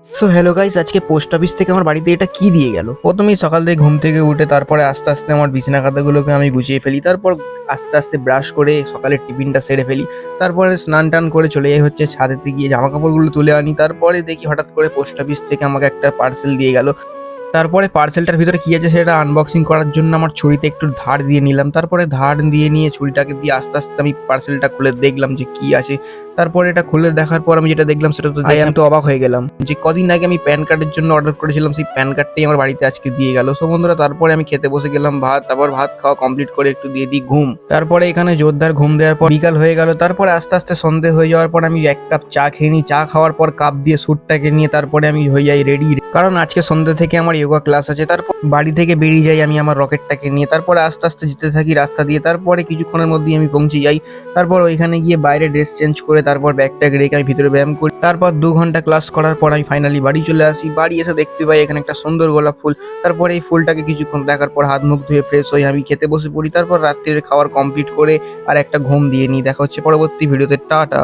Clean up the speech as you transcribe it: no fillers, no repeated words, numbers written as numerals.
So hello guys, আজকে post office থেকে আমার বাড়িতে এটা কি দিয়ে গেল। প্রথমেই সকাল থেকে ঘুম থেকে উঠে তারপরে আস্তে আস্তে আমার বিছানা খাতাগুলোকে আমি গুছিয়ে ফেলি। তারপর আস্তে আস্তে ব্রাশ করে সকালের টিফিনটা সেরে ফেলি। তারপরে স্নান টান করে চলে যাই হচ্ছে ছাদেতে, গিয়ে জামা কাপড়গুলো তুলে আনি। তারপরে দেখি হঠাৎ করে পোস্ট অফিস থেকে আমাকে একটা পার্সেল দিয়ে গেল। তারপরে পার্সেলটার ভিতরে কি আছে সেটা আনবক্সিং করার জন্য আমার ছুরিতে একটু ধার দিয়ে নিলাম। তারপরে ধার দিয়ে নিয়ে ছুরিটাকে দিয়ে আস্তে আস্তে আমি পার্সেলটা খুলে দেখলাম যে কি আছে। তারপরে এটা খুলে দেখার পর আমি যেটা দেখলাম সেটা তো দেখে আমি তো অবাক হয়ে গেলাম যে কদিন আগে আমি প্যান কার্ডের জন্য অর্ডার করেছিলাম, সেই প্যান কার্ডটাই আমার বাড়িতে আজকে দিয়ে গেল। সো বন্ধুরা, তারপরে আমি খেতে বসে গেলাম ভাত। তারপর ভাত খাওয়া কমপ্লিট করে একটু দিয়ে দিই ঘুম। তারপরে এখানে জোরদার ঘুম দেওয়ার পর বিকাল হয়ে গেল। তারপরে আস্তে আস্তে সন্ধে হয়ে যাওয়ার পর আমি এক কাপ চা খেয়ে নিই। চা খাওয়ার পর কাপ দিয়ে স্যুটটাকে নিয়ে তারপরে আমি হয়ে যাই রেডি, কারণ আজকে সন্ধ্যে থেকে আমার যোগা ক্লাস আছে। তারপর বাড়ি থেকে বেরিয়ে যাই আমি আমার রকেটটাকে নিয়ে। তারপরে আস্তে আস্তে যেতে থাকি রাস্তা দিয়ে। তারপরে কিছুক্ষণের মধ্যেই আমি পৌঁছে যাই। তারপর ওইখানে গিয়ে বাইরে ড্রেস চেঞ্জ করে তারপর ব্যাগট্যাগ রেখে আমি ভিতরে ব্যায়াম করি। তারপর 2 ঘন্টা ক্লাস করার পর আমি ফাইনালি বাড়ি চলে আসি। বাড়ি এসে দেখতে পাই এখানে একটা সুন্দর গোলাপ ফুল। তারপরে এই ফুলটাকে কিছুক্ষণ দেখার পর হাত মুখ ধুয়ে ফ্রেশ হয়ে আমি খেতে বসে পড়ি। তারপর রাত্রির খাবার কমপ্লিট করে আর একটা ঘুম দিয়ে নিই। দেখা হচ্ছে পরবর্তী ভিডিওতে। টাটা।